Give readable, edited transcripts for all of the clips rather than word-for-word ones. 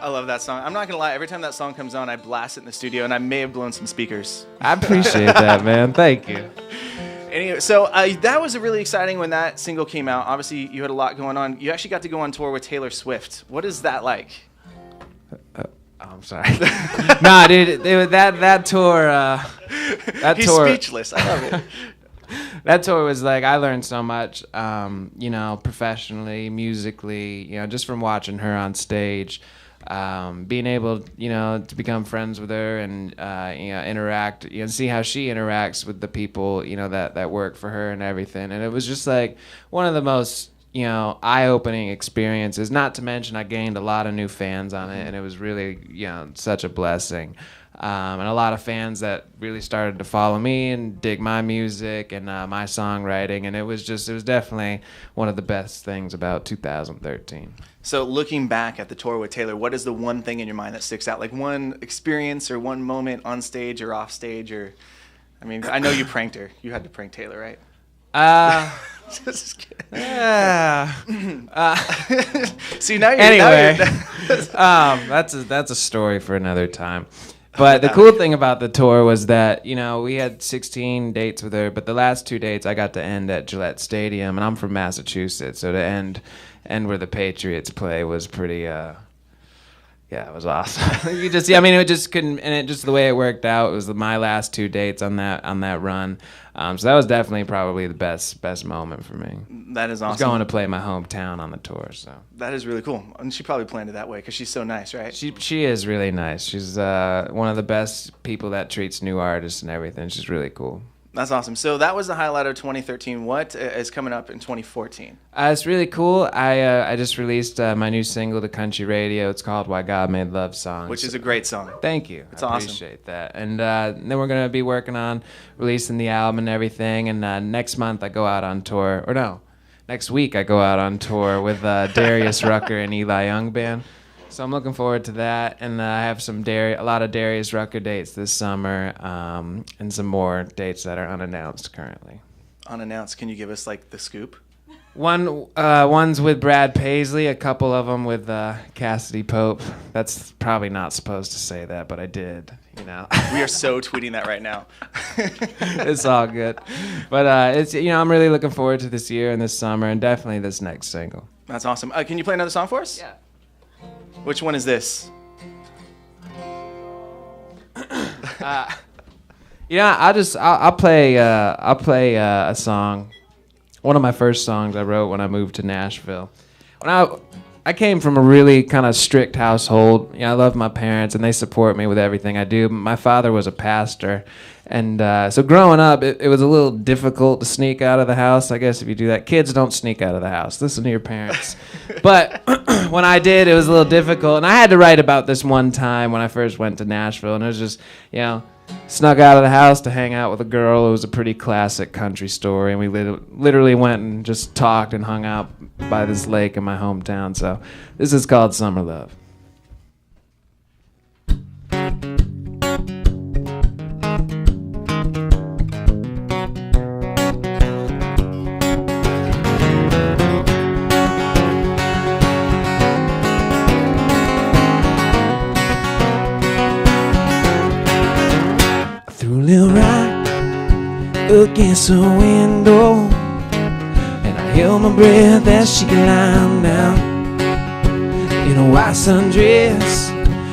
I love that song. I'm not going to lie. Every time that song comes on, I blast it in the studio, and I may have blown some speakers. I appreciate that, man. Thank you. Anyway, so that was really exciting when that single came out. Obviously, you had a lot going on. You actually got to go on tour with Taylor Swift. What is that like? I'm sorry. Nah, dude, that tour. He's speechless. I love it. That tour was like, I learned so much, professionally, musically, just from watching her on stage, being able, to become friends with her and, interact, see how she interacts with the people, that work for her and everything. And it was just like one of the most, eye-opening experiences, not to mention I gained a lot of new fans on it, and it was really, such a blessing. And a lot of fans that really started to follow me and dig my music and my songwriting, and it was definitely one of the best things about 2013. So looking back at the tour with Taylor, what is the one thing in your mind that sticks out? Like one experience or one moment on stage or off stage, or, I know you pranked her. You had to prank Taylor, right? Just kidding. Yeah. See, now you're... Anyway, that's a story for another time. But the cool thing about the tour was that, we had 16 dates with her, but the last 2 dates I got to end at Gillette Stadium, and I'm from Massachusetts, so to end where the Patriots play was pretty, it was awesome. It just couldn't, and it just the way it worked out, it was my last 2 dates on that run. So that was definitely probably the best moment for me. That is awesome. I was going to play my hometown on the tour, so. That is really cool. And she probably planned it that way because she's so nice, right? She is really nice. She's one of the best people that treats new artists and everything. She's really cool. That's awesome. So that was the highlight of 2013. What is coming up in 2014? It's really cool. I just released my new single to country radio. It's called Why God Made Love Songs. Which is a great song. Thank you. It's I awesome. Appreciate that. And then we're going to be working on releasing the album and everything. And next month I go out on tour. Or no, next week I go out on tour with Darius Rucker and Eli Young Band. So I'm looking forward to that, and I have a lot of Darius Rucker dates this summer, and some more dates that are unannounced currently. Unannounced? Can you give us like the scoop? One's with Brad Paisley, a couple of them with Cassidy Pope. That's probably not supposed to say that, but I did. We are so tweeting that right now. It's all good, but it's I'm really looking forward to this year and this summer, and definitely this next single. That's awesome. Can you play another song for us? Yeah. Which one is this? I'll play a song. One of my first songs I wrote when I moved to Nashville. When I came from a really kind of strict household. I love my parents and they support me with everything I do. My father was a pastor, and so growing up, it was a little difficult to sneak out of the house. I guess if you do that, kids don't sneak out of the house. Listen to your parents. But when I did, it was a little difficult, and I had to write about this one time when I first went to Nashville, and it was just, snuck out of the house to hang out with a girl. It was a pretty classic country story, and we literally went and just talked and hung out by this lake in my hometown. So this is called Summer Love. Against the window, and I held my breath as she climbed down. In a white sundress,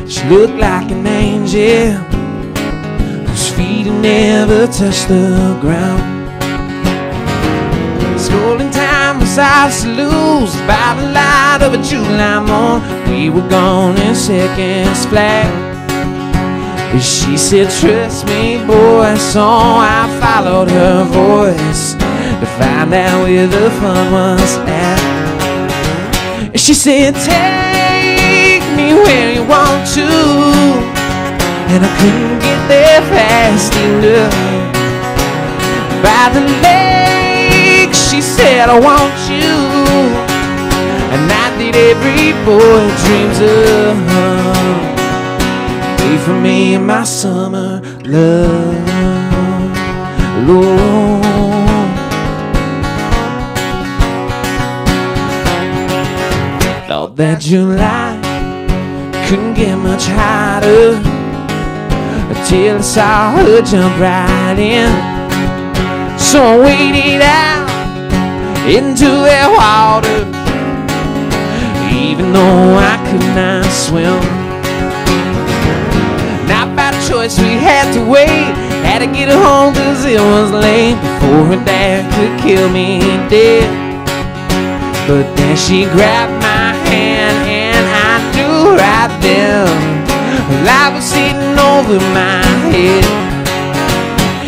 she looked like an angel whose feet had never touched the ground. Strolling time was ours to lose by the light of a July morn. We were gone in seconds flat. She said, trust me, boy, so I followed her voice to find out where the fun was at. She said, take me where you want to, and I couldn't get there fast enough. By the lake, she said, I want you, a night that every boy dreams of. For me and my summer love, Lord. Thought that July couldn't get much hotter until I saw her jump right in. So I waded out into that water, even though I could not swim. Not by choice, we had to wait. Had to get her home 'cause it was late before her dad could kill me dead. But then she grabbed my hand and I knew right then life was sitting over my head.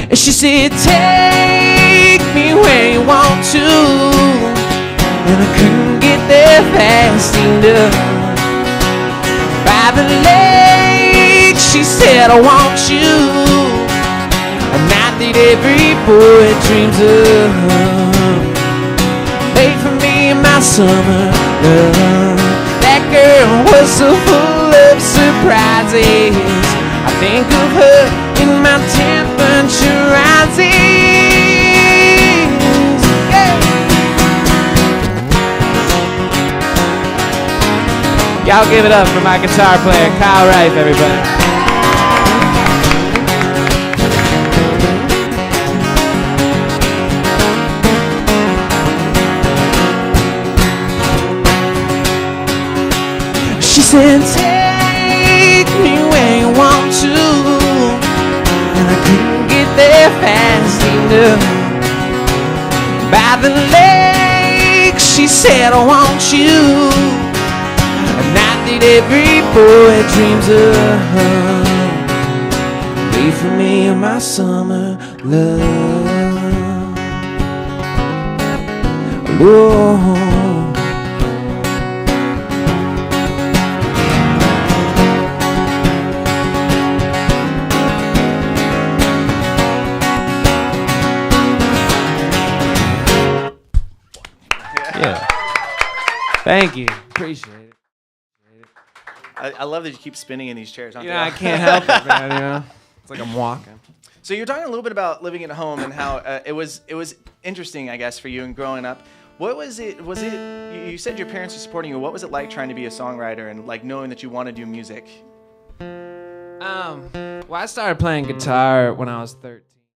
And she said, take me where you want to. And I couldn't get there fast enough. By the lake, she said, I want you. A night that every boy dreams of. Made for me in my summer love. That girl was so full of surprises. I think of her in my temperature rises. Yeah. Y'all give it up for my guitar player, Kyle Rife, everybody. She said, take me where you want to. And I couldn't get there fast enough. By the lake, she said, I want you. A night that every boy dreams of. Wait for me in my summer love. Whoa. Yeah. Thank you. Appreciate it. I love that you keep spinning in these chairs. Yeah, I can't help it, man. You know, it's like I'm walking. So you're talking a little bit about living at home and how it was interesting, I guess, for you and growing up. What was it? Was it? You said your parents were supporting you. What was it like trying to be a songwriter and like knowing that you want to do music? Well, I started playing guitar when I was 13.